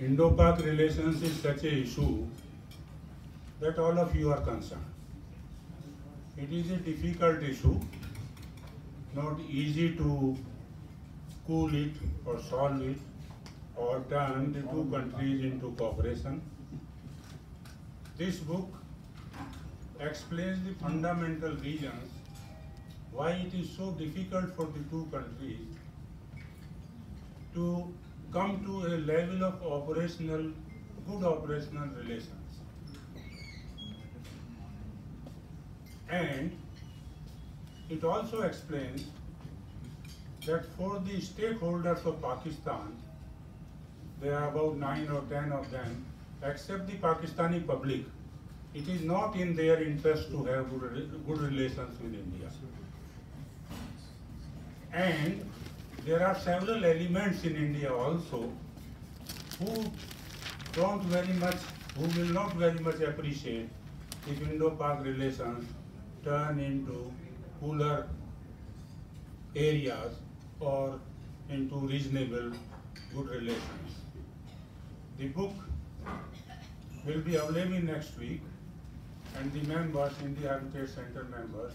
Indo-Pak relations is such a issue that all of you are concerned. It is a difficult issue, not easy to cool it or solve it or turn the two countries into cooperation. This book explains the fundamental reasons why it is so difficult for the two countries to come to a level of good operational relations. And it also explains that for the stakeholders of Pakistan, there are about 9 or 10 of them, except the Pakistani public, it is not in their interest to have good relations with India. And there are several elements in India also who will not very much appreciate if Indo-Pak relations turn into cooler areas or into reasonable good relations. The book will be available next week, and the members, India Heritage Center members,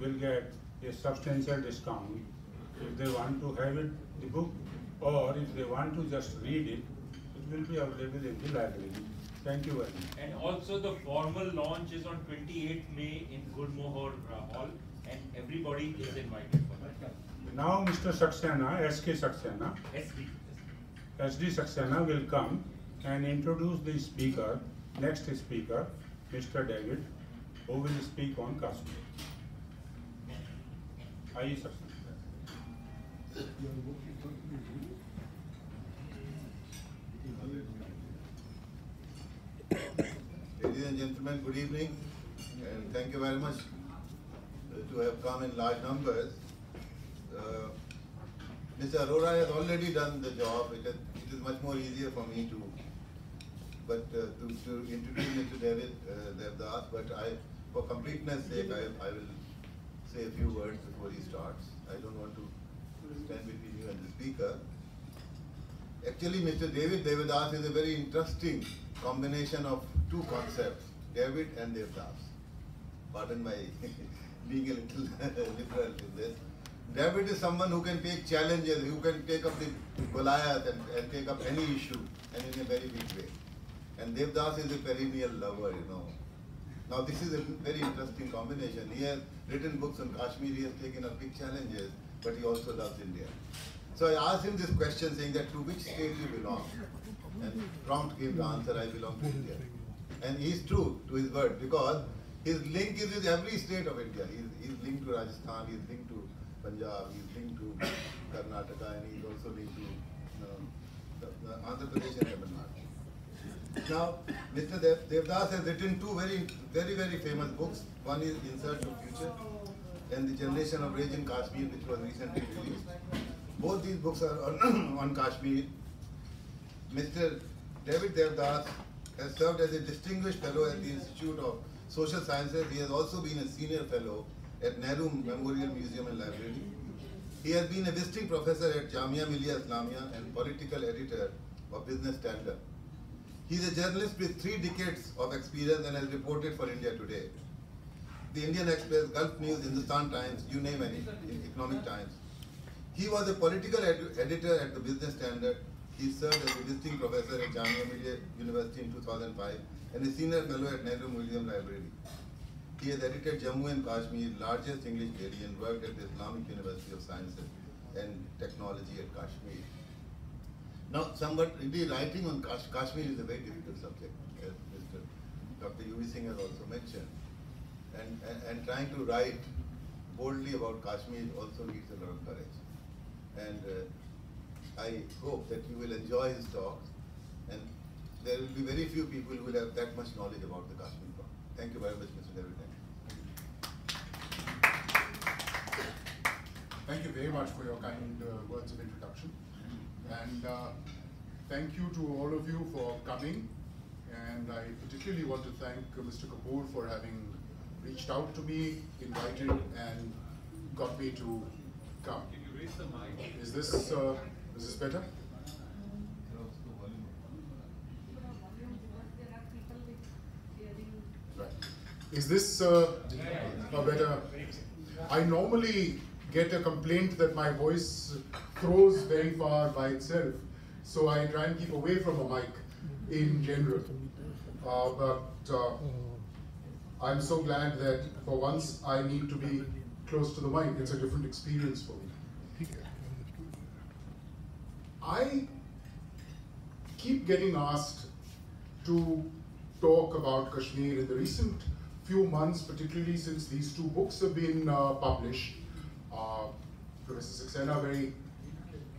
will get a substantial discount if they want to have it, the book, or if they want to just read it, it will be available in the library. Thank you very much. And also the formal launch is on 28th May in Gurmohar Hall, and everybody is invited for that. Now Mr. Saxena, S.K. Saxena, SD Saxena will come and introduce the speaker, next speaker, Mr. David, who will speak on Kashmir. Aye, Saxena. Ladies and gentlemen, good evening, and thank you very much to have come in large numbers. Mr. Arora has already done the job. It is much more easier for me to introduce Mr. David Devdas, but for completeness sake, I will say a few words before he starts. I don't want to stand between you and the speaker. Actually, Mr. David Devdas is a very interesting combination of two concepts, David and Devdas. Pardon my being a little liberal in this. David is someone who can take challenges, who can take up the Goliath and take up any issue, and in a very big way. And Devdas is a perennial lover, you know. Now this is a very interesting combination. He has written books on Kashmir, he has taken up big challenges, but he also loves India. So I asked him this question saying that to which state you belong? And prompt gave the answer, I belong to India. And he is true to his word because his link is with every state of India. He is linked to Rajasthan, he is linked to Punjab, he is linked to Karnataka, and he is also linked to Andhra Pradesh and Tamil Nadu. Now, Mr. Devdas has written two very famous books. One is In Search of Future and The Generation of Rage in Kashmir, which was recently released. Both these books are on Kashmir. Mr. David Devdas has served as a distinguished fellow at the Institute of Social Sciences. He has also been a senior fellow at Nehru Memorial Museum and Library. He has been a visiting professor at Jamia Millia Islamia and political editor of Business Standard. He is a journalist with 3 decades of experience and has reported for India Today, the Indian Express, Gulf News, Hindustan Times, you name any, Economic Times. He was a political editor at the Business Standard. He served as a visiting professor at Jamia Millia University in 2005 and a senior fellow at Nehru Museum Library. He has edited Jammu and Kashmir, largest English daily, and worked at the Islamic University of Sciences and Technology at Kashmir. Now, indeed, writing on Kashmir is a very difficult subject, as Mr. Dr. U.V. Singh has also mentioned. And trying to write boldly about Kashmir also needs a lot of courage. And I hope that you will enjoy his talks, and there will be very few people who will have that much knowledge about the Kashmir problem. Thank you very much, Mr. David. Thank you very much for your kind words of introduction. And thank you to all of you for coming. And I particularly want to thank Mr. Kapoor for having reached out to me, invited, and got me to come. Can you raise the mic? Is this better? Is this a better? I normally get a complaint that my voice throws very far by itself, so I try and keep away from a mic in general. But I'm so glad that for once I need to be close to the mic. It's a different experience for me. I keep getting asked to talk about Kashmir in the recent few months, particularly since these two books have been published. Professor Saxena very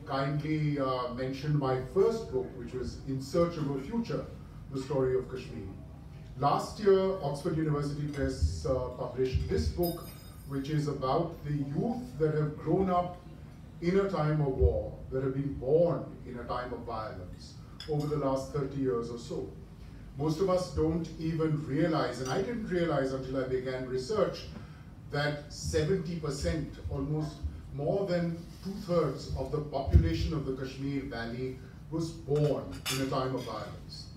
kindly mentioned my first book, which was In Search of a Future, the story of Kashmir. Last year, Oxford University Press published this book, which is about the youth that have grown up in a time of war, that have been born in a time of violence over the last 30 years or so. Most of us don't even realize, and I didn't realize until I began research, that 70%, almost more than 2/3 of the population of the Kashmir Valley was born in a time of violence.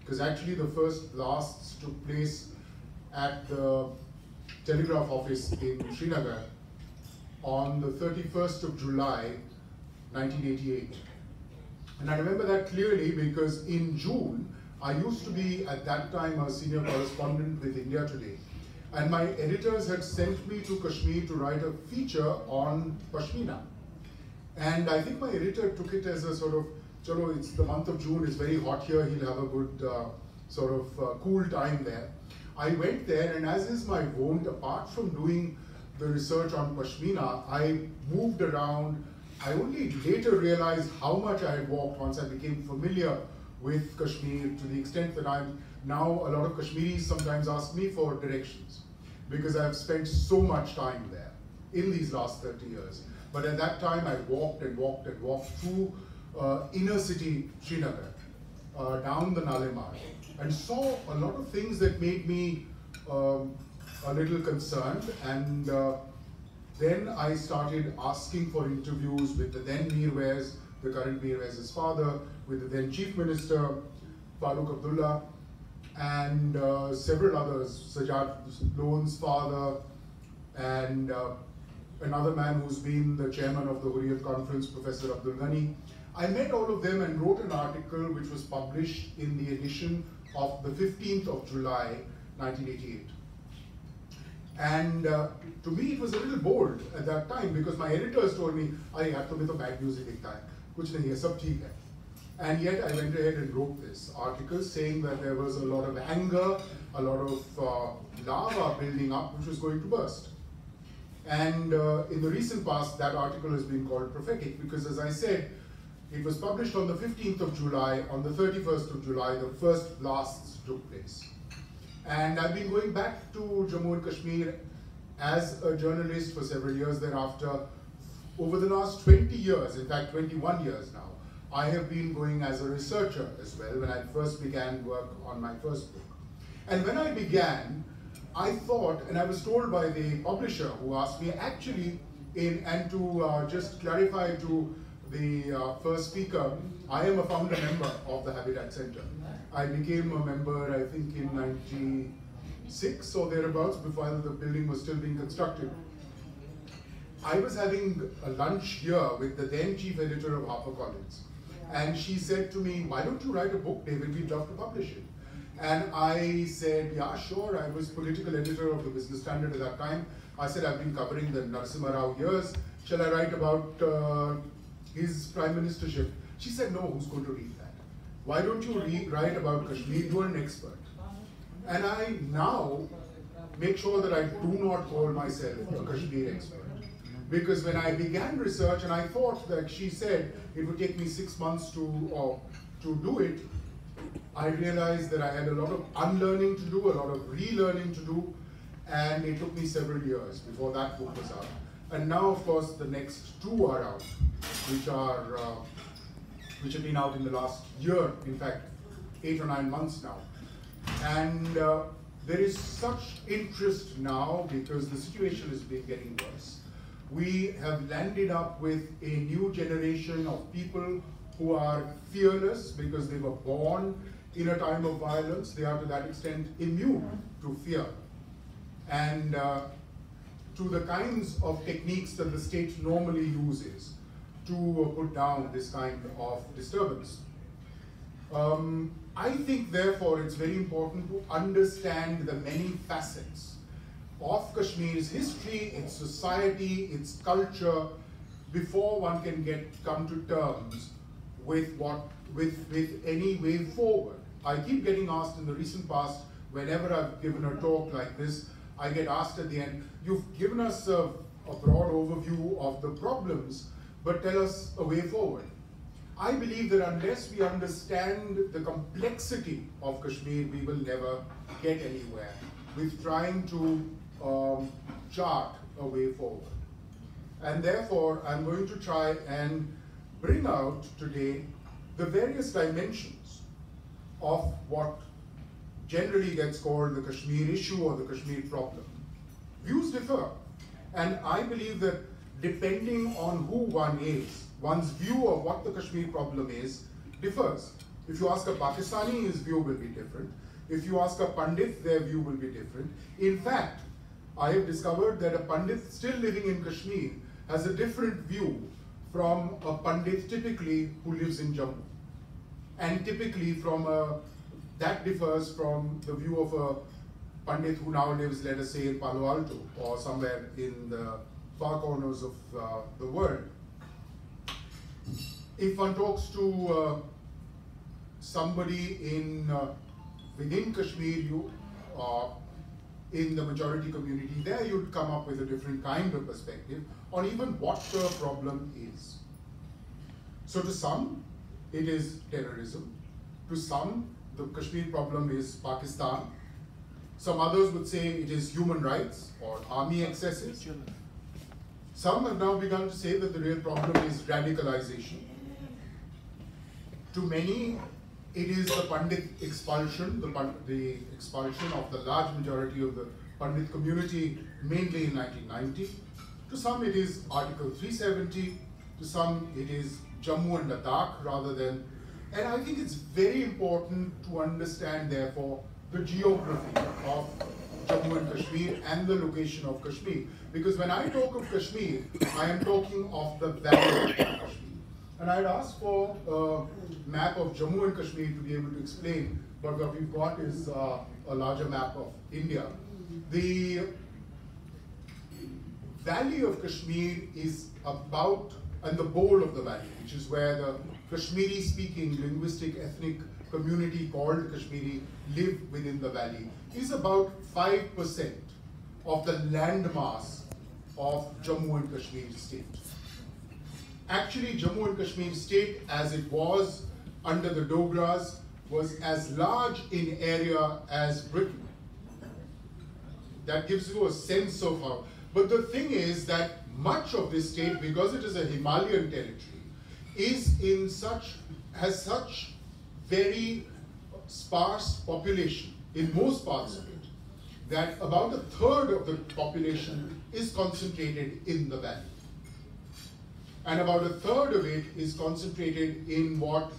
Because actually the first blasts took place at the telegraph office in Srinagar on the 31st of July, 1988. And I remember that clearly because in June, I used to be at that time a senior correspondent with India Today. And my editors had sent me to Kashmir to write a feature on Pashmina. And I think my editor took it as a sort of, chalo, it's the month of June, it's very hot here, he'll have a good cool time there. I went there, and as is my wont, apart from doing the research on Pashmina, I moved around. I only later realized how much I had walked once I became familiar with Kashmir, to the extent that I'm now, a lot of Kashmiris sometimes ask me for directions, because I've spent so much time there in these last 30 years. But at that time, I walked and walked and walked through inner city Srinagar, down the Nalemar, and saw a lot of things that made me a little concerned. And then I started asking for interviews with the then Mirwais, the current Mirwais' father, with the then Chief Minister, Farooq Abdullah, and several others, Sajjad Loan's father, and another man who's been the chairman of the Hurriyat Conference, Professor Abdul Ghani. I met all of them and wrote an article which was published in the edition of the 15th of July, 1988. And to me, it was a little bold at that time, because my editors told me, "I have to be the bad news in time. Kuch nahi hai, sab theek hai." And yet I went ahead and wrote this article saying that there was a lot of anger, a lot of lava building up, which was going to burst. And in the recent past, that article has been called prophetic, because as I said, it was published on the 15th of July. On the 31st of July, the first blasts took place. And I've been going back to Jammu and Kashmir as a journalist for several years thereafter. Over the last 20 years, in fact 21 years now, I have been going as a researcher as well, when I first began work on my first book. And when I began, I thought, and I was told by the publisher who asked me actually, and to just clarify to the first speaker, I am a founder member of the Habitat Center. I became a member, I think, in 96 or thereabouts, before the building was still being constructed. I was having a lunch here with the then chief editor of HarperCollins. And she said to me, "Why don't you write a book, David? We'd love to publish it." And I said, "Yeah, sure." I was political editor of the Business Standard at that time. I said, "I've been covering the Narasimha Rao years. Shall I write about his prime ministership?" She said, "No, who's going to read that? Why don't you write about Kashmir? You're an expert." And I now make sure that I do not call myself a Kashmir expert. Because when I began research, and I thought that she said it would take me 6 months to do it, I realized that I had a lot of unlearning to do, a lot of relearning to do, and it took me several years before that book was out. And now, of course, the next two are out, which have been out in the last year, in fact, 8 or 9 months now. And there is such interest now because the situation has been getting worse. We have landed up with a new generation of people who are fearless because they were born in a time of violence. They are to that extent immune to fear. and to the kinds of techniques that the state normally uses to put down this kind of disturbance. I think, therefore, it's very important to understand the many facets of Kashmir's history, its society, its culture, before one can come to terms with any way forward. I keep getting asked in the recent past, whenever I've given a talk like this, I get asked at the end, you've given us a broad overview of the problems, but tell us a way forward. I believe that unless we understand the complexity of Kashmir, we will never get anywhere with trying to chart a way forward. And therefore, I'm going to try and bring out today the various dimensions of what generally gets called the Kashmir issue or the Kashmir problem. Views differ, and I believe that depending on who one is, one's view of what the Kashmir problem is differs. If you ask a Pakistani, his view will be different. If you ask a Pandit, their view will be different. In fact, I have discovered that a Pandit still living in Kashmir has a different view from a Pandit typically who lives in Jammu. And typically that differs from the view of a Pandit who now lives, let us say, in Palo Alto or somewhere in the far corners of the world. If one talks to somebody within Kashmir, in the majority community, there you'd come up with a different kind of perspective on even what the problem is. So to some, it is terrorism. To some, the Kashmir problem is Pakistan. Some others would say it is human rights or army excesses. Some have now begun to say that the real problem is radicalization. To many, it is the Pandit expulsion, the expulsion of the large majority of the Pandit community, mainly in 1990. To some, it is Article 370. To some, it is Jammu and Ladakh rather than. And I think it's very important to understand, therefore, the geography of Jammu and Kashmir and the location of Kashmir. Because when I talk of Kashmir, I am talking of the valley of Kashmir. And I'd ask for a map of Jammu and Kashmir to be able to explain, but what we've got is a larger map of India. The valley of Kashmir is about, and the bowl of the valley, which is where the Kashmiri-speaking linguistic ethnic community called Kashmiri live within the valley, is about 5% of the landmass of Jammu and Kashmir state. Actually, Jammu and Kashmir state, as it was under the Dogras, was as large in area as Britain. That gives you a sense of how. But the thing is that much of this state, because it is a Himalayan territory, has such very sparse population in most parts of it, that about a third of the population is concentrated in the valley. And about a third of it is concentrated in what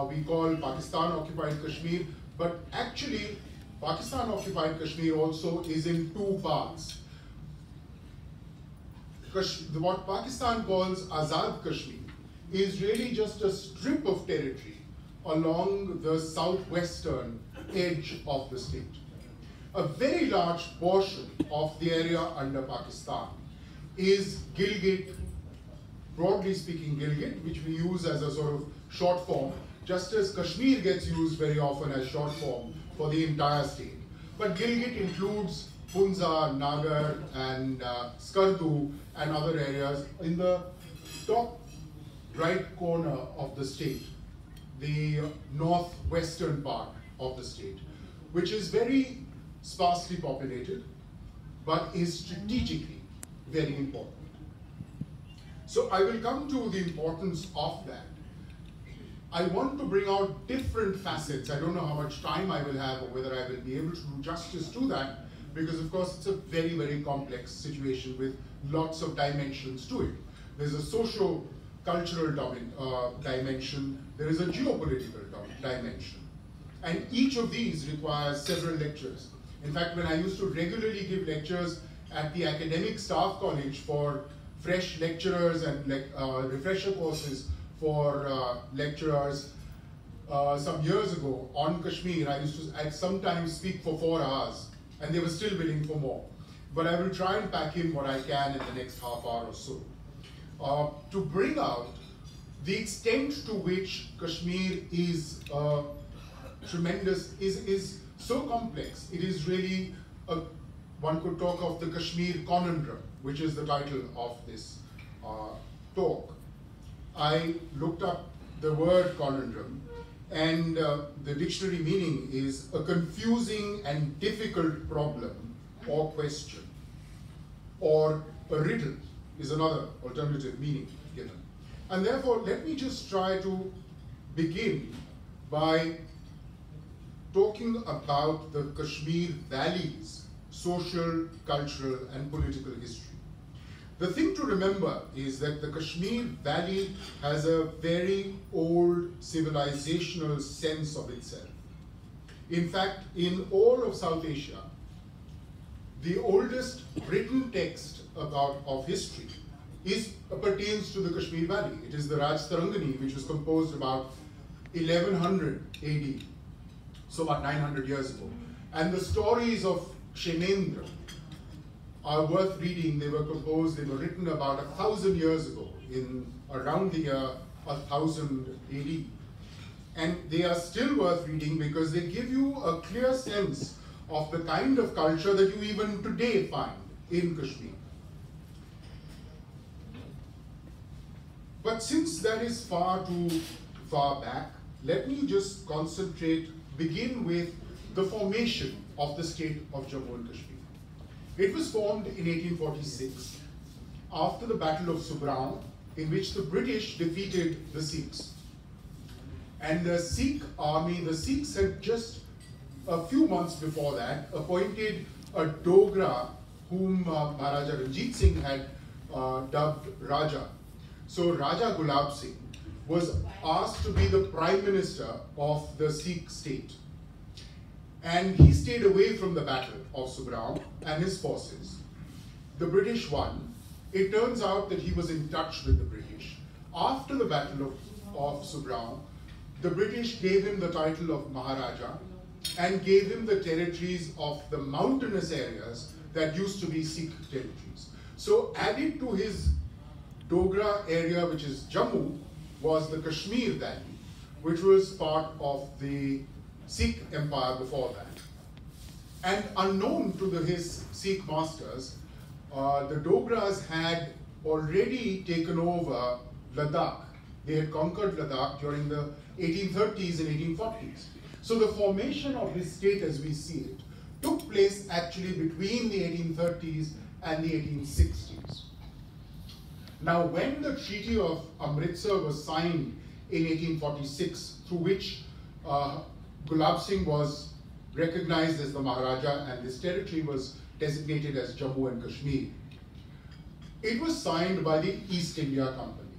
we call Pakistan-occupied Kashmir, but actually Pakistan-occupied Kashmir also is in two parts. What Pakistan calls Azad Kashmir is really just a strip of territory along the southwestern edge of the state. A very large portion of the area under Pakistan is Gilgit, broadly speaking Gilgit, which we use as a sort of short form, just as Kashmir gets used very often as short form for the entire state. But Gilgit includes Punza, Nagar, and Skardu, and other areas in the top right corner of the state, the northwestern part of the state, which is very sparsely populated, but is strategically very important. So I will come to the importance of that. I want to bring out different facets. I don't know how much time I will have or whether I will be able to do justice to that, because of course it's a very, very complex situation with lots of dimensions to it. There's a socio-cultural dimension, there is a geopolitical dimension. And each of these requires several lectures. In fact, when I used to regularly give lectures at the Academic Staff College for fresh lecturers and refresher courses for lecturers some years ago on Kashmir, I'd sometimes speak for 4 hours, and they were still willing for more. But I will try and pack in what I can in the next half hour or so to bring out the extent to which Kashmir is tremendous, is so complex. It is really, one could talk of the Kashmir conundrum, which is the title of this talk. I looked up the word conundrum, and the dictionary meaning is a confusing and difficult problem or question, or a riddle is another alternative meaning given. And therefore, let me just try to begin by talking about the Kashmir Valley's social, cultural, and political history. The thing to remember is that the Kashmir Valley has a very old civilizational sense of itself. In fact, in all of South Asia, the oldest written text of history pertains to the Kashmir Valley. It is the Rajtarangani, which was composed about 1100 AD, so about 900 years ago. And the stories of Kshenendra are worth reading. They were written about 1,000 years ago, in around the year 1000 AD. And they are still worth reading because they give you a clear sense of the kind of culture that you even today find in Kashmir. But since that is far too far back, let me just begin with the formation of the state of Jammu and Kashmir. It was formed in 1846 after the Battle of Subram, in which the British defeated the Sikhs. And the Sikh army, the Sikhs had just a few months before that appointed a Dogra whom Maharaja Ranjit Singh had dubbed Raja. So Raja Gulab Singh was asked to be the prime minister of the Sikh state. And he stayed away from the battle of Subram and his forces. The British won. It turns out that he was in touch with the British. After the battle of Subram, the British gave him the title of Maharaja and gave him the territories of the mountainous areas that used to be Sikh territories. So added to his Dogra area, which is Jammu, was the Kashmir Valley, which was part of the Sikh empire before that. And unknown to his Sikh masters, the Dogras had already taken over Ladakh. They had conquered Ladakh during the 1830s and 1840s. So the formation of this state as we see it took place actually between the 1830s and the 1860s. Now, when the Treaty of Amritsar was signed in 1846, through which Gulab Singh was recognized as the Maharaja and this territory was designated as Jammu and Kashmir, it was signed by the East India Company.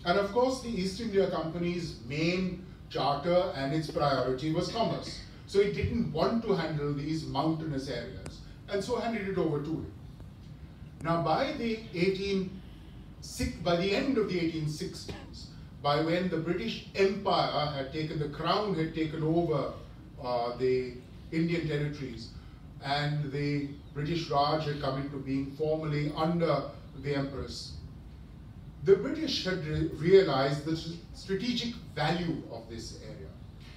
And of course, the East India Company's main charter and its priority was commerce. So it didn't want to handle these mountainous areas, and so handed it over to him. Now, by the end of the 1860s, by when the British Empire had the crown had taken over the Indian territories, and the British Raj had come into being formally under the Empress, the British had realized the strategic value of this area,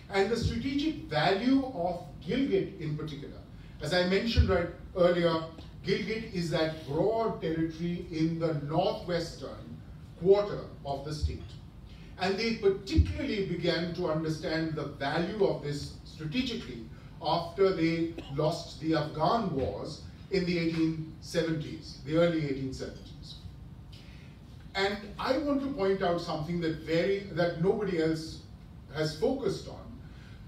and the strategic value of Gilgit in particular. As I mentioned right earlier, Gilgit is that broad territory in the northwestern quarter of the state. And they particularly began to understand the value of this strategically after they lost the Afghan wars in the 1870s, the early 1870s. And I want to point out something that nobody else has focused on,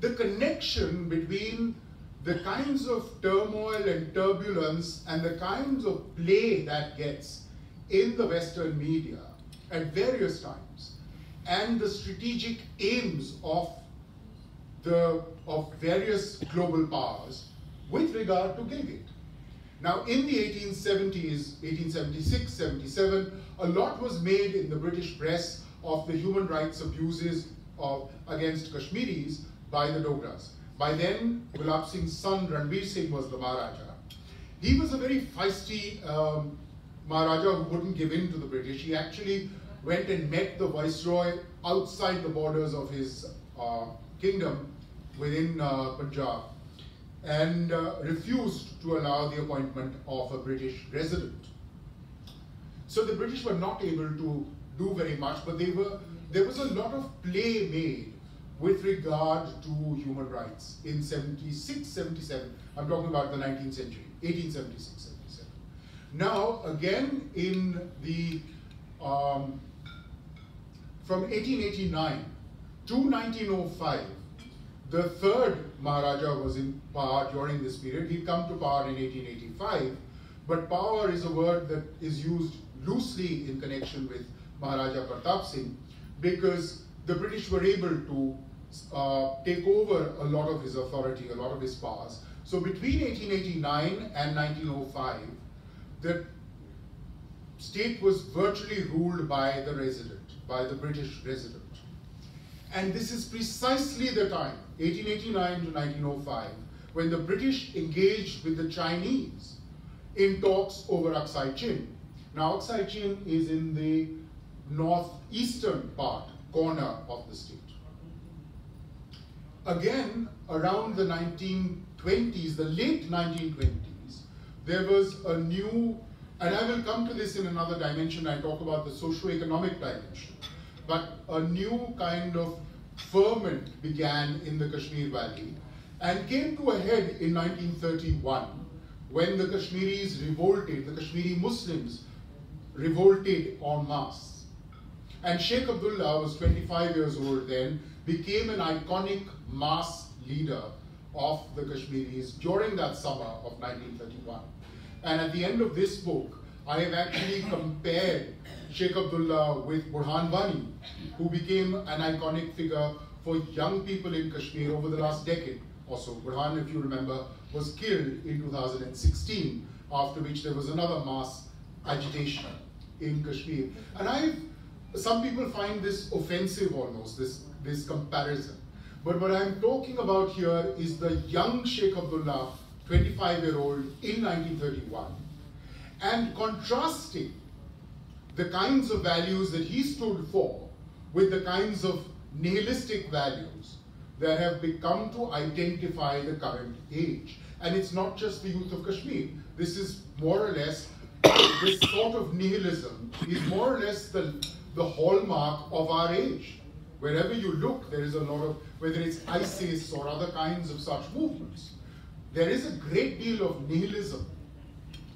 the connection between the kinds of turmoil and turbulence and the kinds of play that gets in the Western media at various times, and the strategic aims of various global powers with regard to Gilgit. Now, in the 1870s, 1876, 77, a lot was made in the British press of the human rights abuses against Kashmiris by the Devdas. By then, Gulab Singh's son, Ranveer Singh, was the Maharaja. He was a very feisty Maharaja who wouldn't give in to the British. He actually went and met the Viceroy outside the borders of his kingdom within Punjab, and refused to allow the appointment of a British resident. So the British were not able to do very much, but there was a lot of play made with regard to human rights in 76, 77. I'm talking about the 19th century, 1876, 77. Now, again, in the from 1889 to 1905, the third Maharaja was in power during this period. He'd come to power in 1885, but power is a word that is used loosely in connection with Maharaja Pratap Singh, because the British were able to take over a lot of his authority, a lot of his powers. So between 1889 and 1905, the state was virtually ruled by the resident, by the British resident. And this is precisely the time, 1889 to 1905, when the British engaged with the Chinese in talks over Aksai Chin. Now, Aksai Chin is in the northeastern corner of the state. Again, around the 1920s, the late 1920s, there was a new, and I will come to this in another dimension, I talk about the socio-economic dimension, but a new kind of ferment began in the Kashmir Valley and came to a head in 1931 when the Kashmiris revolted, the Kashmiri Muslims revolted en masse. And Sheikh Abdullah was 25 years old then, became an iconic mass leader of the Kashmiris during that summer of 1931. And at the end of this book, I have actually compared Sheikh Abdullah with Burhan Wani, who became an iconic figure for young people in Kashmir over the last decade or so. Burhan, if you remember, was killed in 2016, after which there was another mass agitation in Kashmir. And some people find this offensive almost, this comparison. But what I'm talking about here is the young Sheikh Abdullah, 25-year-old in 1931, and contrasting the kinds of values that he stood for with the kinds of nihilistic values that have become to identify the current age. And it's not just the youth of Kashmir. This is more or less, this sort of nihilism is more or less the hallmark of our age. Wherever you look, there is a lot of, whether it's ISIS or other kinds of such movements, there is a great deal of nihilism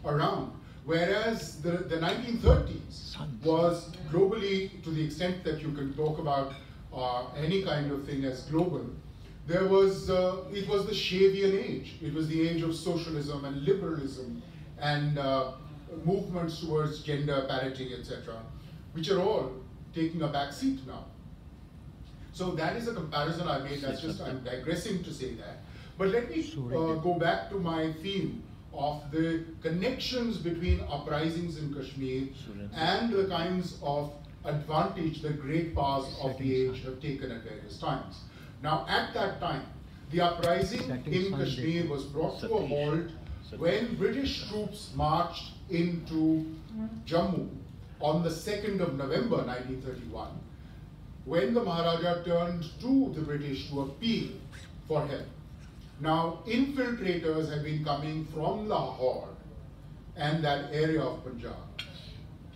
around. Whereas the 1930s was globally, to the extent that you can talk about any kind of thing as global, it was the Shavian age. It was the age of socialism and liberalism and movements towards gender parity, etc., which are all taking a back seat now. So that is a comparison I made. That's just, I'm digressing to say that. But let me go back to my theme of the connections between uprisings in Kashmir and the kinds of advantage that great powers of the age have taken at various times. Now, at that time, the uprising in Kashmir was brought to a halt when British troops marched into Jammu on the 2nd of November 1931, when the Maharaja turned to the British to appeal for help. Now, infiltrators have been coming from Lahore and that area of Punjab.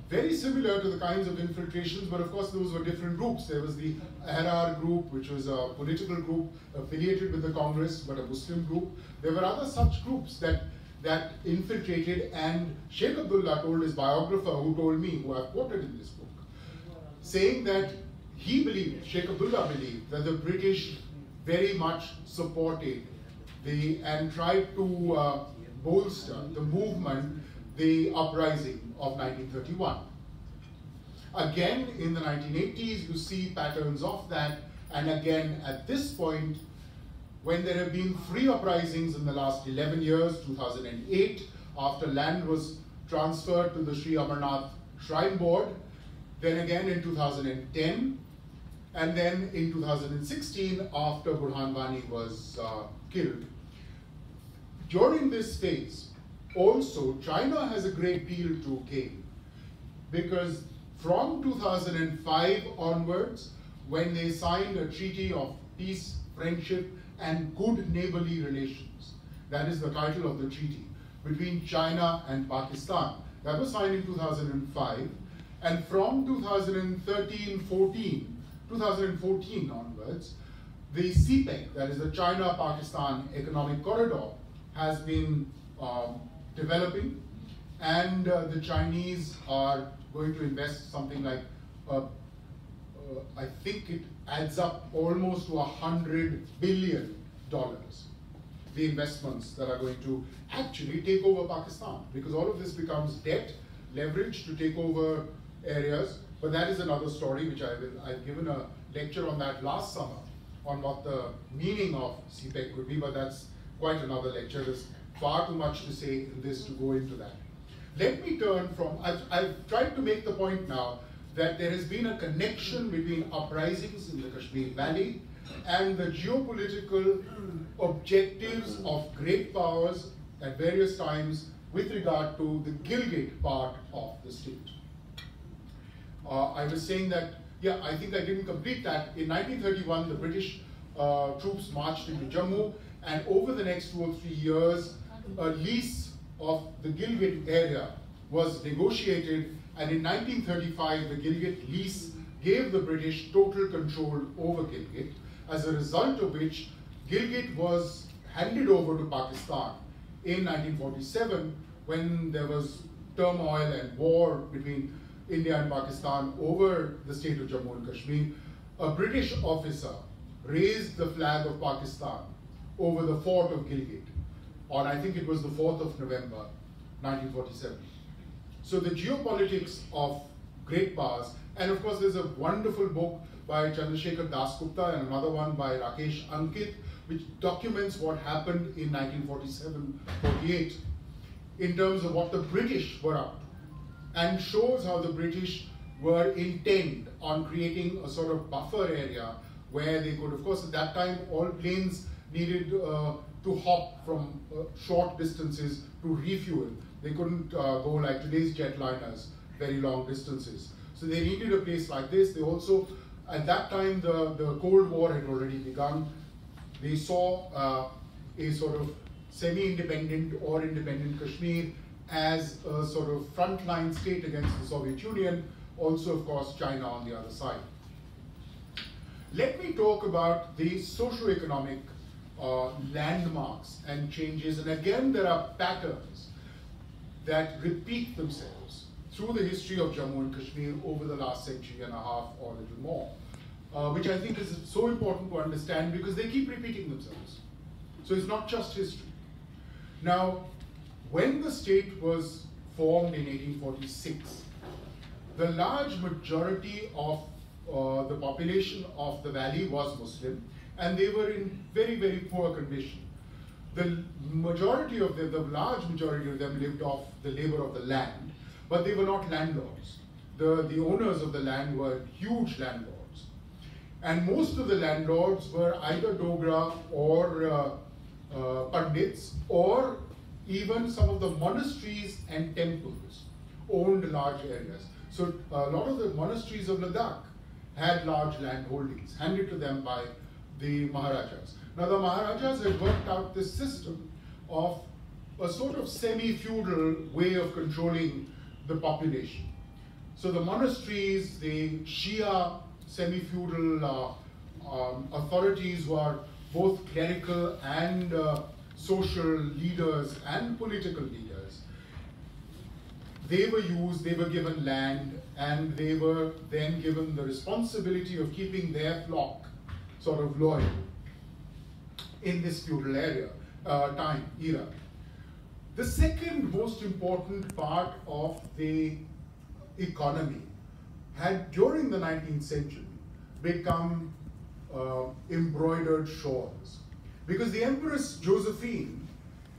Very similar to the kinds of infiltrations, but of course those were different groups. There was the Ahrar group, which was a political group affiliated with the Congress, but a Muslim group. There were other such groups that infiltrated, and Sheikh Abdullah told his biographer, who told me, who I've quoted in this book, saying that he believed, Sheikh Abdullah believed, that the British very much supported and tried to bolster the movement, the uprising of 1931. Again, in the 1980s, you see patterns of that, and again, at this point, when there have been 3 uprisings in the last 11 years, 2008, after land was transferred to the Sri Amarnath Shrine Board, then again in 2010, and then in 2016 after Burhan Wani was killed. During this phase, also China has a great deal to gain, because from 2005 onwards, when they signed a treaty of peace, friendship, and good neighborly relations, that is the title of the treaty, between China and Pakistan. That was signed in 2005, and from 2014 onwards, the CPEC, that is the China-Pakistan Economic Corridor, has been developing, and the Chinese are going to invest something like, I think it adds up almost to $100 billion, the investments that are going to actually take over Pakistan, because all of this becomes debt, leverage to take over areas. But that is another story, which I've given a lecture on that last summer, on what the meaning of CPEC could be, but that's quite another lecture. There's far too much to say in this to go into that. Let me turn from, I've tried to make the point now that there has been a connection between uprisings in the Kashmir Valley and the geopolitical objectives of great powers at various times with regard to the Gilgit part of the state. I was saying that, yeah, I think I didn't complete that. In 1931, the British troops marched into Jammu, and over the next 2 or 3 years, a lease of the Gilgit area was negotiated, and in 1935, the Gilgit lease gave the British total control over Gilgit, as a result of which Gilgit was handed over to Pakistan in 1947, when there was turmoil and war between India and Pakistan over the state of Jammu and Kashmir. A British officer raised the flag of Pakistan over the fort of Gilgit on, I think it was the 4th of November, 1947. So the geopolitics of great powers, and of course there's a wonderful book by Chandrasekhar Dasgupta and another one by Rakesh Ankit, which documents what happened in 1947-48 in terms of what the British were up to, and shows how the British were intent on creating a sort of buffer area where they could, of course at that time all planes needed to hop from short distances to refuel. They couldn't go like today's jetliners, very long distances. So they needed a place like this. They also, at that time, the Cold War had already begun. They saw a sort of semi-independent or independent Kashmir as a sort of frontline state against the Soviet Union, also of course China on the other side. Let me talk about the socio-economic landmarks and changes, and again there are patterns that repeat themselves through the history of Jammu and Kashmir over the last century and a half or a little more, which I think is so important to understand because they keep repeating themselves. So it's not just history. Now, when the state was formed in 1846, the large majority of the population of the valley was Muslim, and they were in very, very poor condition. The majority of them, the large majority of them lived off the labor of the land, but they were not landlords. The owners of the land were huge landlords. And most of the landlords were either Dogra or Pandits, or even some of the monasteries and temples owned large areas. So a lot of the monasteries of Ladakh had large land holdings handed to them by the Maharajas. Now the Maharajas had worked out this system of a sort of semi-feudal way of controlling the population. So the monasteries, the Shia semi-feudal authorities were both clerical and social leaders and political leaders. They were given land, and they were then given the responsibility of keeping their flock sort of loyal in this feudal era. The second most important part of the economy had, during the 19th century, become embroidered shawls. Because the Empress Josephine,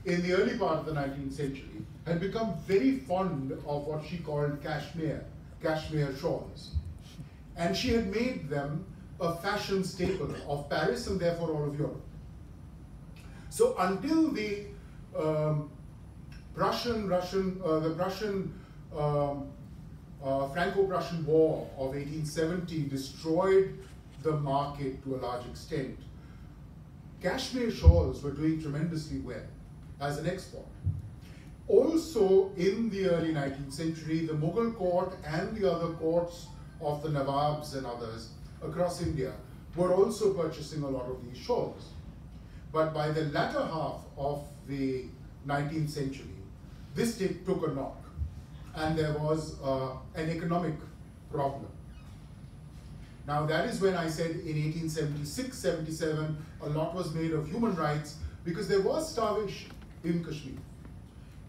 in the early part of the 19th century, had become very fond of what she called Kashmir shawls. And she had made them a fashion staple of Paris and therefore all of Europe. So until the Franco-Prussian War of 1870 destroyed the market to a large extent, Kashmir shawls were doing tremendously well as an export. Also, in the early 19th century, the Mughal court and the other courts of the Nawabs and others across India were also purchasing a lot of these shawls. But by the latter half of the 19th century, this took a knock, and there was an economic problem. Now that is when I said in 1876-77, a lot was made of human rights because there was starvation in Kashmir.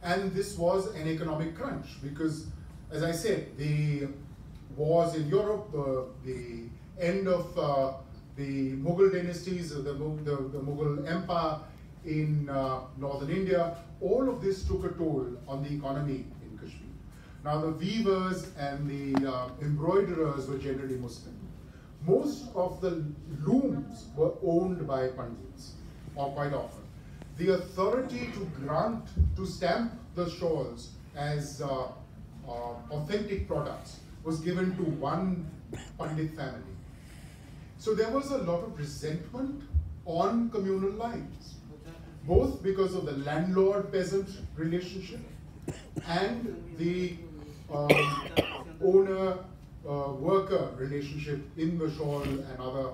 And this was an economic crunch because, as I said, the wars in Europe, the end of the Mughal dynasties, the Mughal Empire in northern India, all of this took a toll on the economy in Kashmir. Now the weavers and the embroiderers were generally Muslim. Most of the looms were owned by Pandits, or quite often. The authority to stamp the shawls as authentic products was given to one Pandit family. So there was a lot of resentment on communal lines, both because of the landlord-peasant relationship and the owner-worker relationship in the shawl and other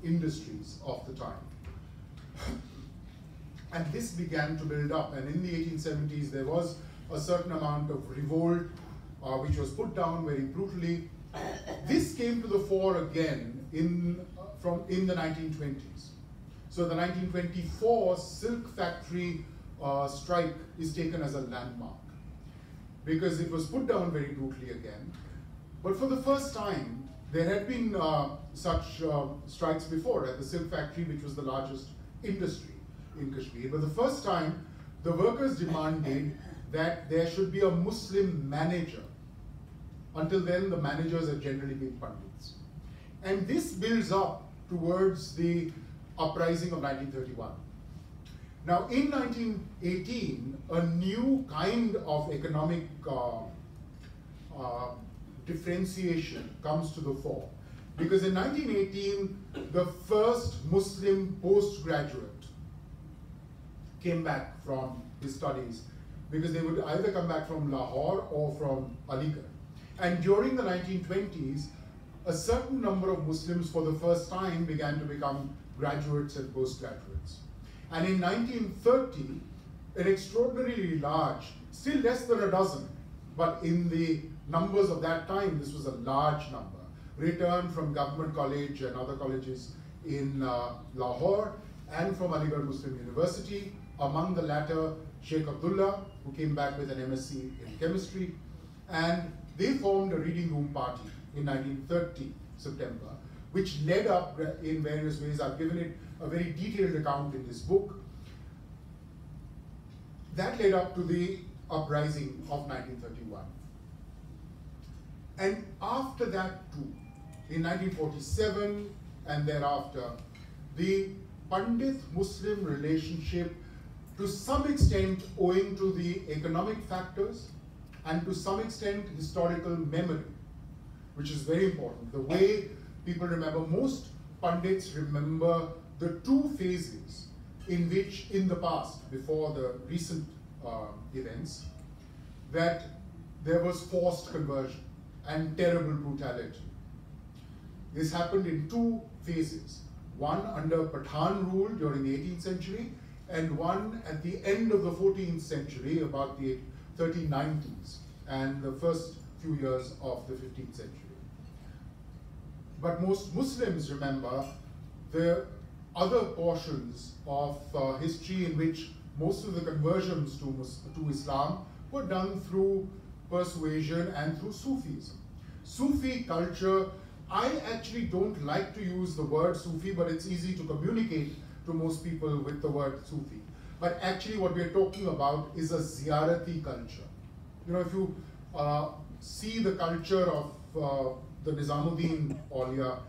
industries of the time. And this began to build up, and in the 1870s there was a certain amount of revolt which was put down very brutally. This came to the fore again in the 1920s. So the 1924 silk factory strike is taken as a landmark because it was put down very brutally again. But for the first time, there had been such strikes before at the silk factory, which was the largest industry in Kashmir. But the first time, the workers demanded that there should be a Muslim manager. Until then, the managers had generally been Pandits. And this builds up towards the uprising of 1931. Now, in 1918, a new kind of economic differentiation comes to the fore. Because in 1918, the first Muslim postgraduate came back from his studies because they would either come back from Lahore or from Aligarh. And during the 1920s, a certain number of Muslims for the first time began to become graduates and postgraduates. And in 1930, an extraordinarily large, still less than a dozen, but in the numbers of that time, this was a large number, returned from Government College and other colleges in Lahore and from Aligarh Muslim University. Among the latter, Sheikh Abdullah, who came back with an MSc in chemistry, and they formed a reading room party in 1930, September, which led up in various ways. I've given it a very detailed account in this book. That led up to the uprising of 1931. And after that too, in 1947 and thereafter, the Pandit-Muslim relationship, to some extent owing to the economic factors and to some extent historical memory, which is very important. The way people remember, most Pandits remember the two phases in which in the past, before the recent events, that there was forced conversion and terrible brutality. This happened in two phases. One under Pathan rule during the 18th century, and one at the end of the 14th century, about the 1390s, and the first few years of the 15th century. But most Muslims remember the other portions of history in which most of the conversions to Islam were done through persuasion and through Sufism. Sufi culture, I actually don't like to use the word Sufi, but it's easy to communicate to most people with the word Sufi. But actually what we're talking about is a ziyarati culture. You know, if you see the culture of the Nizamuddin Aulia,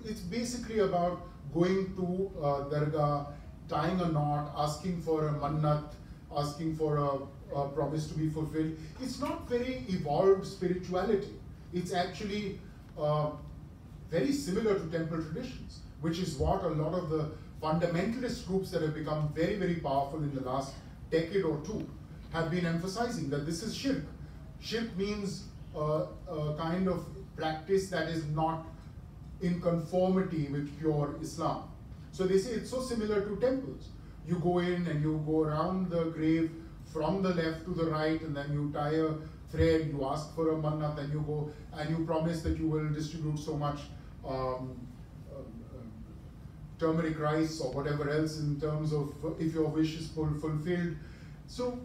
it's basically about going to Dargah, tying a knot, asking for a mannat, asking for a promise to be fulfilled. It's not very evolved spirituality. It's actually very similar to temple traditions, which is what a lot of the fundamentalist groups that have become very, very powerful in the last decade or two have been emphasizing, that this is shirk. Shirk means a kind of practice that is not in conformity with pure Islam. So they say it's so similar to temples. You go in and you go around the grave from the left to the right, and then you tie a thread, you ask for a mannat, and you go and you promise that you will distribute so much turmeric rice or whatever else in terms of if your wish is fulfilled. So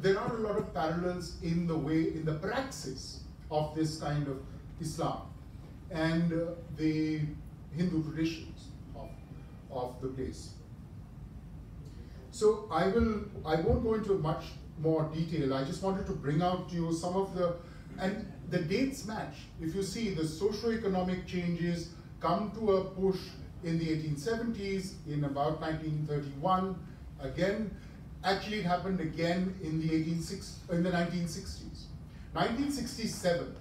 there are a lot of parallels in the praxis of this kind of Islam and the Hindu traditions of the place. So I won't go into much more detail. I just wanted to bring out to you some of and the dates match. If you see, the socio-economic changes come to a push in the 1870s, in about 1931, again. Actually, it happened again in the 1960s. 1967,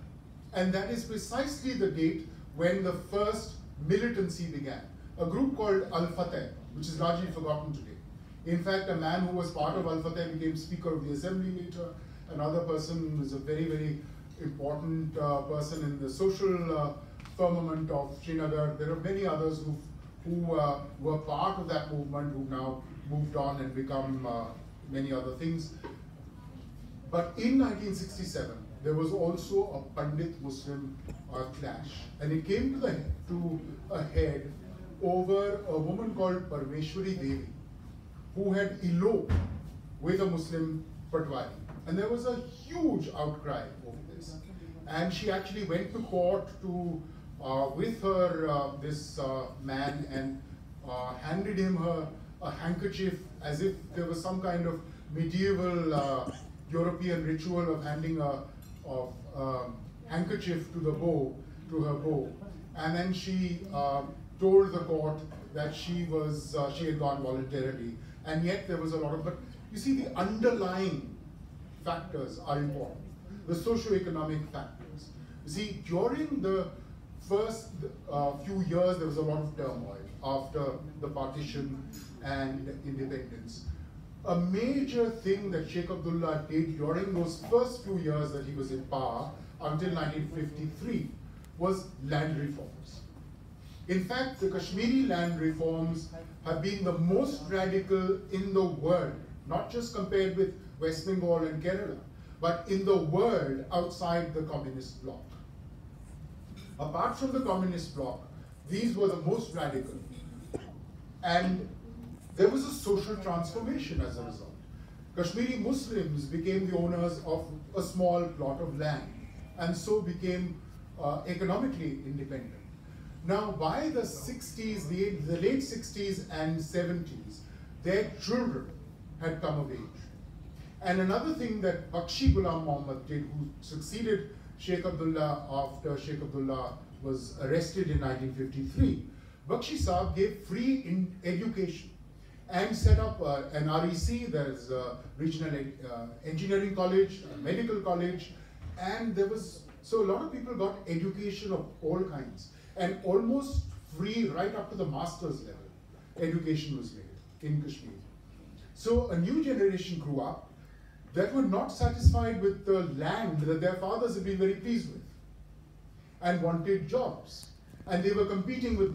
and that is precisely the date when the first militancy began. A group called Al-Fateh, which is largely forgotten today. In fact, a man who was part of Al-Fateh became Speaker of the Assembly later. Another person was a very, very important person in the social firmament of Srinagar. There are many others who were part of that movement who now moved on and become many other things. But in 1967, there was also a Pandit-Muslim clash, and it came to a head over a woman called Parmeshwari Devi, who had eloped with a Muslim Patwari. And there was a huge outcry over this. And she actually went to court with her this man, and handed him a handkerchief, as if there was some kind of medieval European ritual of handing a handkerchief to her beau. And then she told the court that she had gone voluntarily. And yet there was a lot of, but you see, the underlying factors are important. The socio-economic factors. You see, during the first few years, there was a lot of turmoil after the partition and independence. A major thing that Sheikh Abdullah did during those first few years that he was in power, until 1953, was land reforms. In fact, the Kashmiri land reforms have been the most radical in the world, not just compared with West Bengal and Kerala, but in the world outside the communist bloc. Apart from the communist bloc, these were the most radical. And there was a social transformation as a result. Kashmiri Muslims became the owners of a small plot of land, and so became economically independent. Now, by the 60s, the late 60s and 70s, their children had come of age. And another thing that Bakshi Ghulam Muhammad did, who succeeded Sheikh Abdullah after Sheikh Abdullah was arrested in 1953, Bakshi Saab gave free education and set up an REC, there's a regional engineering college, a medical college, and so a lot of people got education of all kinds, and almost free right up to the master's level. Education was made in Kashmir. So a new generation grew up that were not satisfied with the land that their fathers had been very pleased with, and wanted jobs. And they were competing with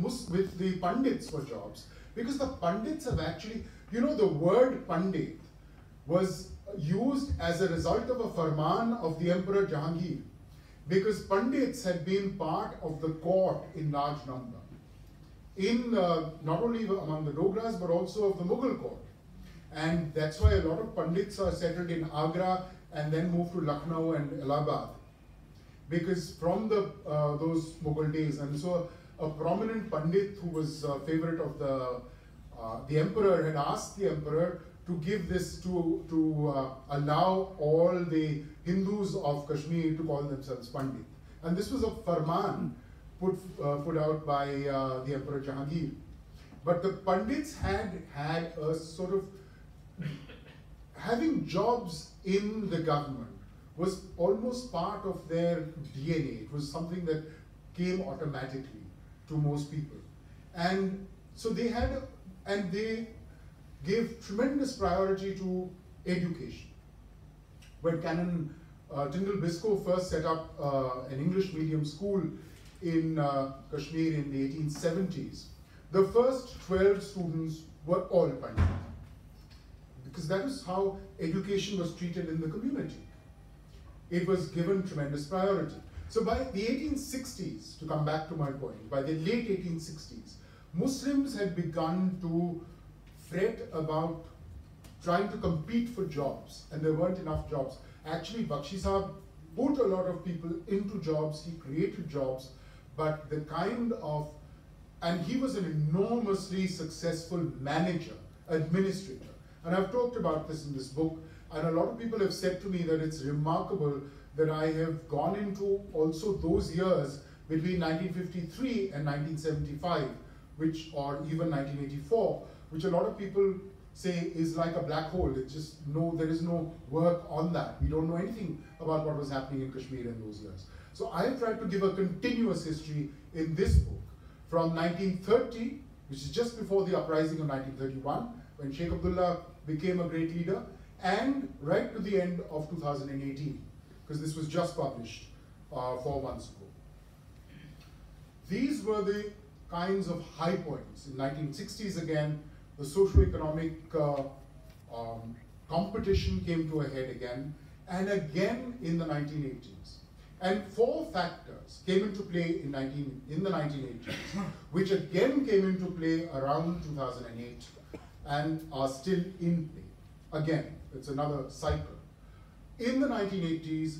the Pandits for jobs, because the Pandits have actually, the word Pandit was used as a result of a farman of the Emperor Jahangir, because Pandits had been part of the court in large number, not only among the Dogras, but also of the Mughal court. And that's why a lot of Pandits are settled in Agra and then moved to Lucknow and Allahabad, because from those Mughal days. And so a prominent Pandit who was a favorite of the the emperor had asked the emperor to give this to allow all the Hindus of Kashmir to call themselves Pandit. And this was a farman put out by the Emperor Jahangir. But the Pandits had a sort of, having jobs in the government was almost part of their DNA. It was something that came automatically to most people. And so they gave tremendous priority to education. When Canon Tyndall Biscoe first set up an English medium school in Kashmir in the 1870s, the first 12 students were all Pandit, because that is how education was treated in the community. It was given tremendous priority. So by the 1860s, to come back to my point, by the late 1860s, Muslims had begun to fret about trying to compete for jobs, and there weren't enough jobs. Actually, Bakshi Sahab put a lot of people into jobs, he created jobs, but the kind of, and he was an enormously successful manager, administrator. And I've talked about this in this book, and a lot of people have said to me that it's remarkable that I have gone into also those years between 1953 and 1975, or even 1984, which a lot of people say is like a black hole. It's just there is no work on that. We don't know anything about what was happening in Kashmir in those years. So I have tried to give a continuous history in this book from 1930, which is just before the uprising of 1931, when Sheikh Abdullah became a great leader, and right to the end of 2018, because this was just published 4 months ago. These were the kinds of high points. In 1960s again, the socio-economic competition came to a head again, and again in the 1980s. And 4 factors came into play in the 1980s, which again came into play around 2008 and are still in play. Again, it's another cycle. In the 1980s,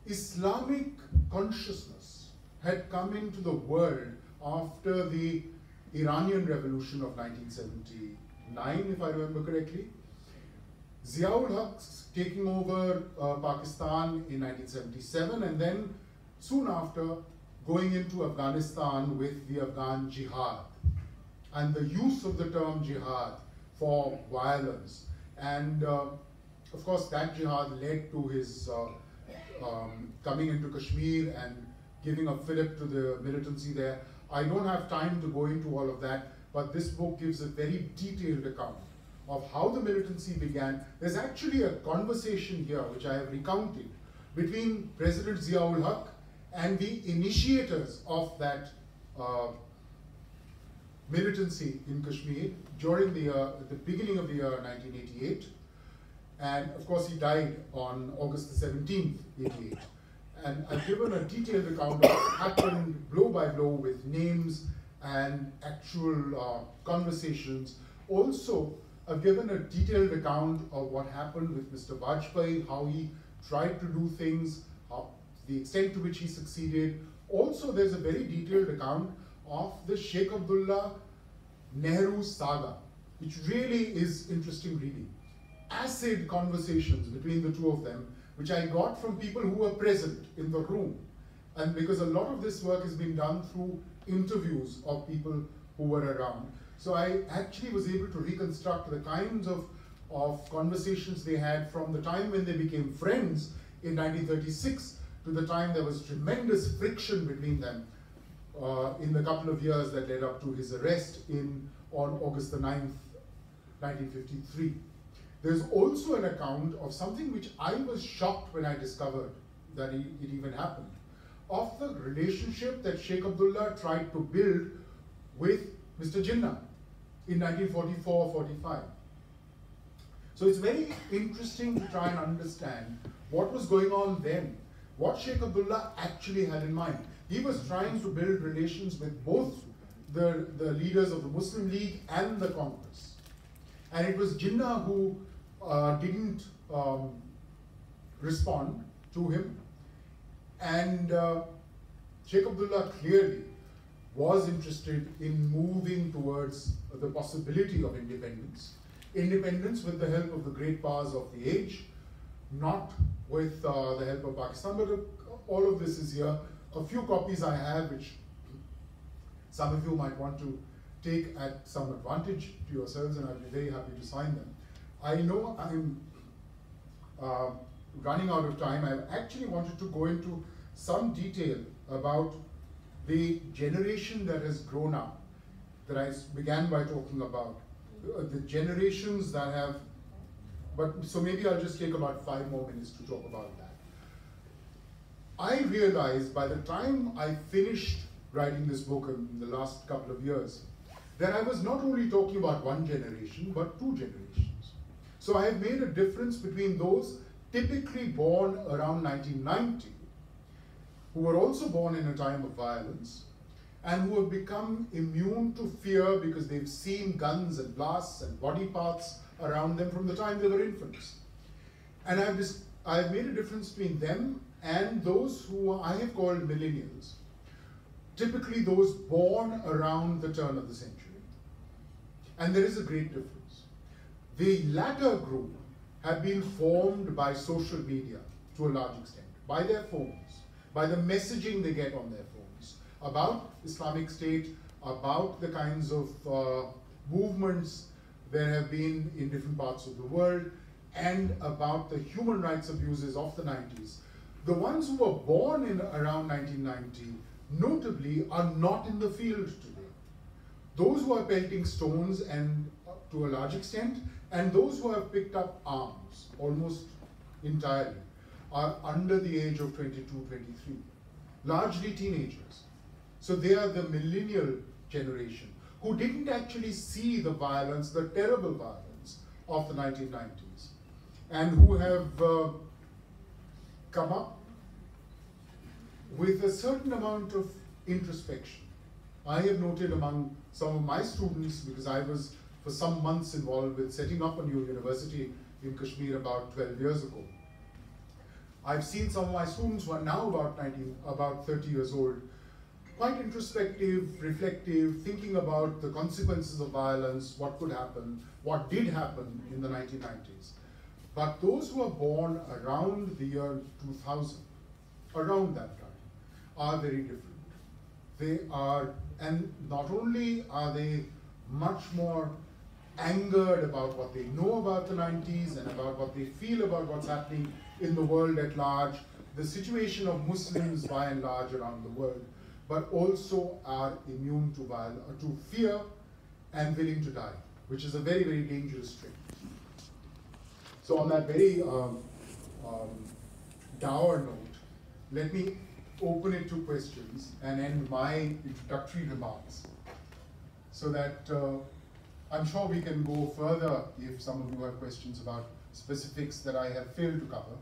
Islamic consciousness had come into the world after the Iranian Revolution of 1979, if I remember correctly. Ziaul Haq taking over Pakistan in 1977, and then soon after going into Afghanistan with the Afghan jihad and the use of the term jihad for violence. And of course that jihad led to his coming into Kashmir and giving a fillip to the militancy there. I don't have time to go into all of that, but this book gives a very detailed account of how the militancy began. There's actually a conversation here, which I have recounted, between President Ziaul Haq and the initiators of that militancy in Kashmir during the beginning of the year 1988. And of course, he died on August the 17th, 88. And I've given a detailed account of what happened blow by blow with names and actual conversations. Also, I've given a detailed account of what happened with Mr. Vajpayee, how he tried to do things, the extent to which he succeeded. Also, there's a very detailed account of the Sheikh Abdullah Nehru saga, which really is interesting reading. Acid conversations between the two of them, which I got from people who were present in the room. And because a lot of this work has been done through interviews of people who were around. So I actually was able to reconstruct the kinds of conversations they had from the time when they became friends in 1936 to the time there was tremendous friction between them in the couple of years that led up to his arrest on August the 9th, 1953. There's also an account of something which I was shocked when I discovered that it even happened, of the relationship that Sheikh Abdullah tried to build with Mr. Jinnah in 1944-45. So it's very interesting to try and understand what was going on then, what Sheikh Abdullah actually had in mind. He was trying to build relations with both the leaders of the Muslim League and the Congress. And it was Jinnah who didn't respond to him. And Sheikh Abdullah clearly was interested in moving towards the possibility of independence. Independence with the help of the great powers of the age, not with the help of Pakistan, but all of this is here. A few copies I have, which some of you might want to take at some advantage to yourselves, and I'll be very happy to sign them. I know I'm running out of time. I actually wanted to go into some detail about the generation that has grown up, that I began by talking about, the generations that have, so maybe I'll just take about 5 more minutes to talk about that. I realized by the time I finished writing this book in the last couple of years, that I was not only talking about one generation, but 2 generations. So I have made a difference between those typically born around 1990, who were also born in a time of violence, and who have become immune to fear because they've seen guns and blasts and body parts around them from the time they were infants. And I've made a difference between them and those who I have called millennials, typically those born around the turn of the century. And there is a great difference. The latter group have been formed by social media to a large extent, by their phones, by the messaging they get on their phones about Islamic State, about the kinds of movements there have been in different parts of the world, and about the human rights abuses of the 90s. The ones who were born in around 1990, notably, are not in the field today. Those who are pelting stones, and to a large extent, and those who have picked up arms, almost entirely, are under the age of 22, 23, largely teenagers. So they are the millennial generation who didn't actually see the violence, the terrible violence of the 1990s, and who have come up with a certain amount of introspection. I have noted among some of my students, because I was for some months involved with setting up a new university in Kashmir about 12 years ago. I've seen some of my students who are now about 30 years old, quite introspective, reflective, thinking about the consequences of violence, what could happen, what did happen in the 1990s. But those who are born around the year 2000, around that time, are very different. They are, and not only are they much more angered about what they know about the 90s and about what they feel about what's happening in the world at large, the situation of Muslims by and large around the world, but also are immune to fear and willing to die, which is a very, very dangerous trait. So on that very dour note, let me open it to questions and end my introductory remarks, so that I'm sure we can go further if some of you have questions about specifics that I have failed to cover.